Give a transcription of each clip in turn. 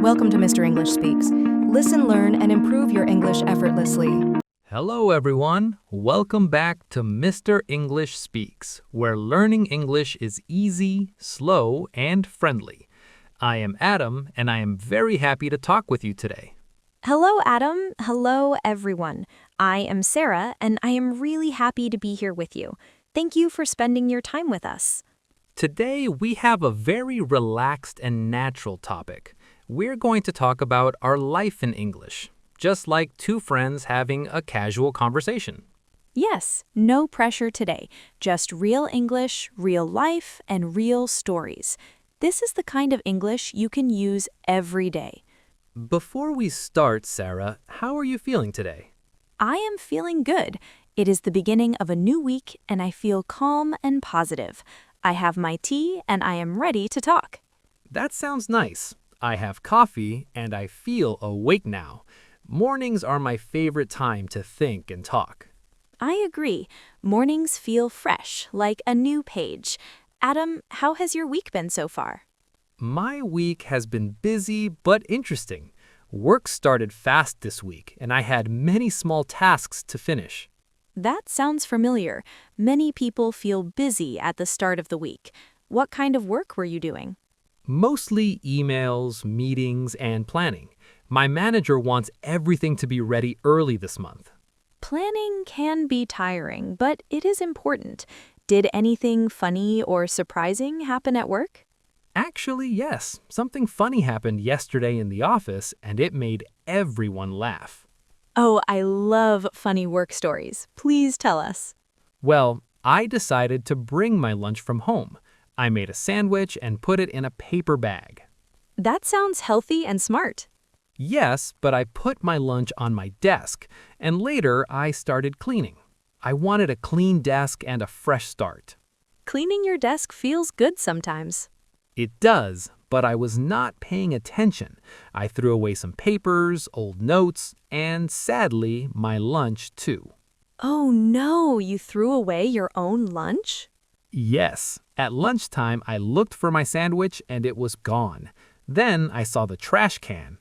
Welcome to Mr. English Speaks. Listen, learn, and improve your English effortlessly. Hello everyone, welcome back to Mr. English Speaks, where learning English is easy, slow, and friendly. I am Adam, and I am very happy to talk with you today. Hello, Adam. Hello, everyone. I am Sarah, and I am really happy to be here with you. Thank you for spending your time with us. Today we have a very relaxed and natural topic. We're going to talk about our life in English, just like two friends having a casual conversation. Yes, no pressure today. Just real English, real life, and real stories. This is the kind of English you can use every day. Before we start, Sarah, how are you feeling today? I am feeling good. It is the beginning of a new week, and I feel calm and positive. I have my tea, and I am ready to talk. That sounds nice. I have coffee, and I feel awake now. Mornings are my favorite time to think and talk. I agree. Mornings feel fresh, like a new page. Adam, how has your week been so far? My week has been busy but interesting. Work started fast this week, and I had many small tasks to finish. That sounds familiar. Many people feel busy at the start of the week. What kind of work were you doing? Mostly emails, meetings, and planning. My manager wants everything to be ready early this month. Planning can be tiring, but it is important. Did anything funny or surprising happen at work? Actually, yes. Something funny happened yesterday in the office, and it made everyone laugh. Oh, I love funny work stories. Please tell us. Well, I decided to bring my lunch from home. I made a sandwich and put it in a paper bag. That sounds healthy and smart. Yes, but I put my lunch on my desk, and later I started cleaning. I wanted a clean desk and a fresh start. Cleaning your desk feels good sometimes. It does, but I was not paying attention. I threw away some papers, old notes, and sadly, my lunch too. Oh no, you threw away your own lunch? Yes. At lunchtime, I looked for my sandwich and it was gone. Then I saw the trash can.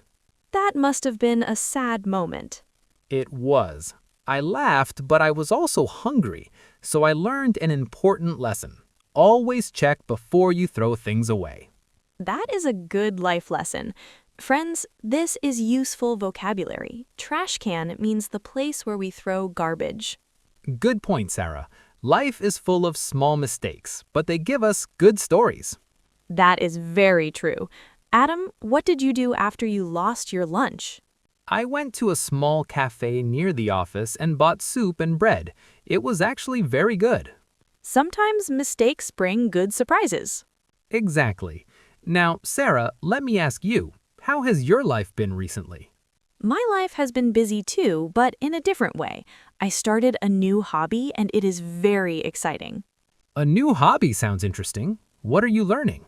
That must have been a sad moment. It was. I laughed, but I was also hungry, so I learned an important lesson. Always check before you throw things away. That is a good life lesson. Friends, this is useful vocabulary. Trash can means the place where we throw garbage. Good point, Sarah. Life is full of small mistakes, but they give us good stories. That is very true. Adam, what did you do after you lost your lunch? I went to a small cafe near the office and bought soup and bread. It was actually very good. Sometimes mistakes bring good surprises. Exactly. Now, Sarah, let me ask you, how has your life been recently? My life has been busy too, but in a different way. I started a new hobby and it is very exciting. A new hobby sounds interesting. What are you learning?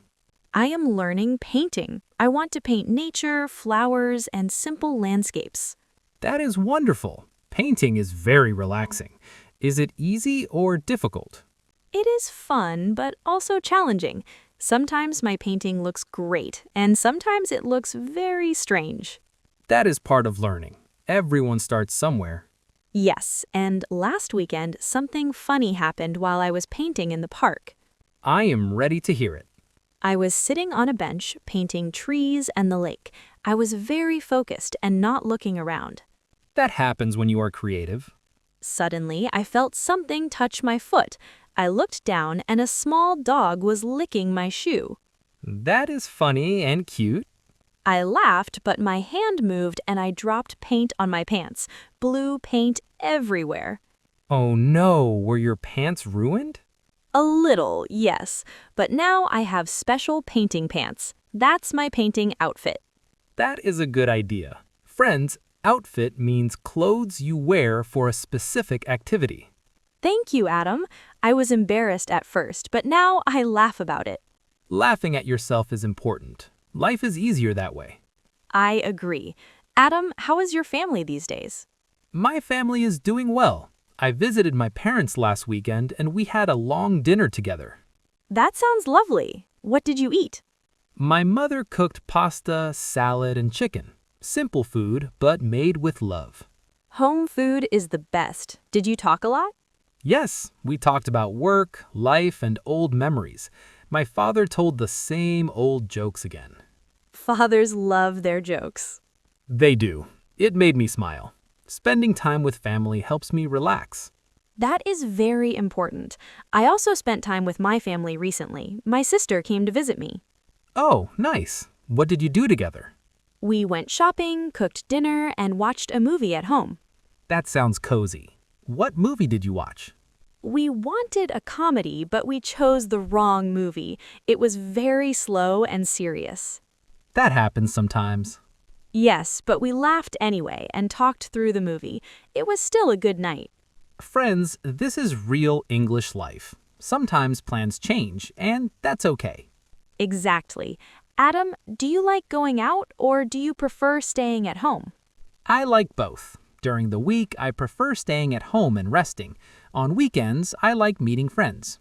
I am learning painting. I want to paint nature, flowers, and simple landscapes. That is wonderful. Painting is very relaxing. Is it easy or difficult? It is fun, but also challenging. Sometimes my painting looks great, and sometimes it looks very strange. That is part of learning. Everyone starts somewhere. Yes, and last weekend, something funny happened while I was painting in the park. I am ready to hear it. I was sitting on a bench painting trees and the lake. I was very focused and not looking around. That happens when you are creative. Suddenly, I felt something touch my foot. I looked down and a small dog was licking my shoe. That is funny and cute. I laughed, but my hand moved and I dropped paint on my pants. Blue paint everywhere. Oh no, were your pants ruined? A little, yes, but now I have special painting pants. That's my painting outfit. That is a good idea. Friends, outfit means clothes you wear for a specific activity. Thank you, Adam. I was embarrassed at first, but now I laugh about it. Laughing at yourself is important. Life is easier that way. I agree. Adam, how is your family these days? My family is doing well. I visited my parents last weekend and we had a long dinner together. That sounds lovely. What did you eat? My mother cooked pasta, salad, and chicken. Simple food, but made with love. Home food is the best. Did you talk a lot? Yes, we talked about work, life, and old memories. My father told the same old jokes again. Fathers love their jokes. They do. It made me smile. Spending time with family helps me relax. That is very important. I also spent time with my family recently. My sister came to visit me. Oh, nice. What did you do together? We went shopping, cooked dinner, and watched a movie at home. That sounds cozy. What movie did you watch? We wanted a comedy, but we chose the wrong movie. It was very slow and serious. That happens sometimes. Yes, but we laughed anyway and talked through the movie. It was still a good night. Friends, this is real English life. Sometimes plans change, and that's okay. Exactly. Adam, do you like going out or do you prefer staying at home? I like both. During the week, I prefer staying at home and resting. On weekends, I like meeting friends.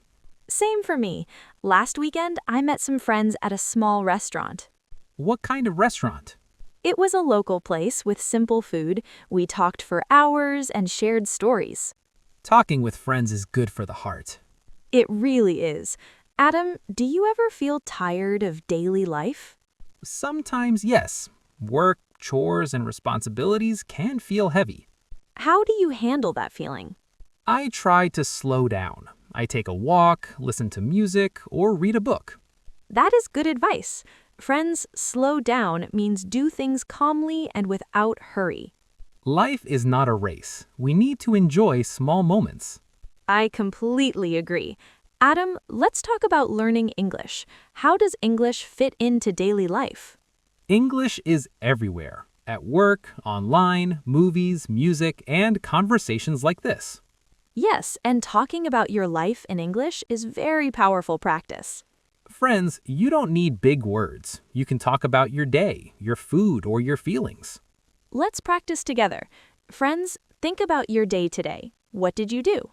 Same for me. Last weekend, I met some friends at a small restaurant. What kind of restaurant? It was a local place with simple food. We talked for hours and shared stories. Talking with friends is good for the heart. It really is. Adam, do you ever feel tired of daily life? Sometimes, yes. Work, chores, and responsibilities can feel heavy. How do you handle that feeling? I try to slow down. I take a walk, listen to music, or read a book. That is good advice. Friends, slow down means do things calmly and without hurry. Life is not a race. We need to enjoy small moments. I completely agree. Adam, let's talk about learning English. How does English fit into daily life? English is everywhere. At work, online, movies, music, and conversations like this. Yes, and talking about your life in English is very powerful practice. Friends, you don't need big words. You can talk about your day, your food, or your feelings. Let's practice together. Friends, think about your day today. What did you do?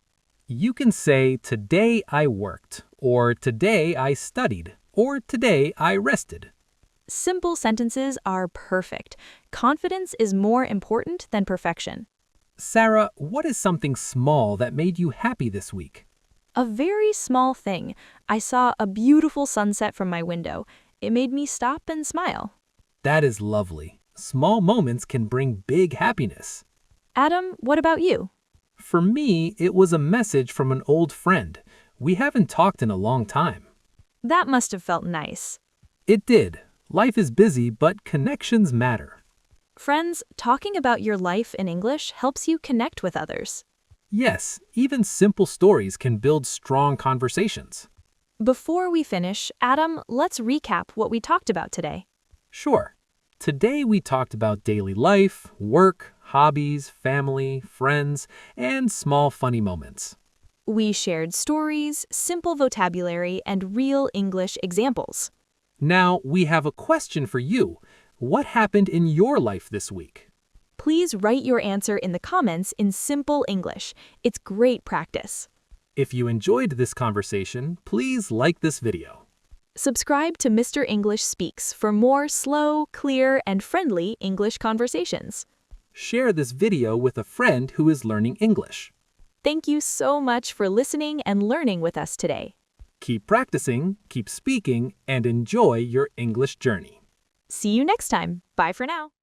You can say, today I worked, or today I studied, or today I rested. Simple sentences are perfect. Confidence is more important than perfection. Sarah, what is something small that made you happy this week? A very small thing. I saw a beautiful sunset from my window. It made me stop and smile. That is lovely. Small moments can bring big happiness. Adam, what about you? For me, it was a message from an old friend. We haven't talked in a long time. That must have felt nice. It did. Life is busy, but connections matter. Friends, talking about your life in English helps you connect with others. Yes, even simple stories can build strong conversations. Before we finish, Adam, let's recap what we talked about today. Sure. Today we talked about daily life, work, hobbies, family, friends, and small funny moments. We shared stories, simple vocabulary, and real English examples. Now we have a question for you. What happened in your life this week? Please write your answer in the comments in simple English. It's great practice. If you enjoyed this conversation, please like this video. Subscribe to Mr. English Speaks for more slow, clear, and friendly English conversations. Share this video with a friend who is learning English. Thank you so much for listening and learning with us today. Keep practicing, keep speaking, and enjoy your English journey. See you next time. Bye for now.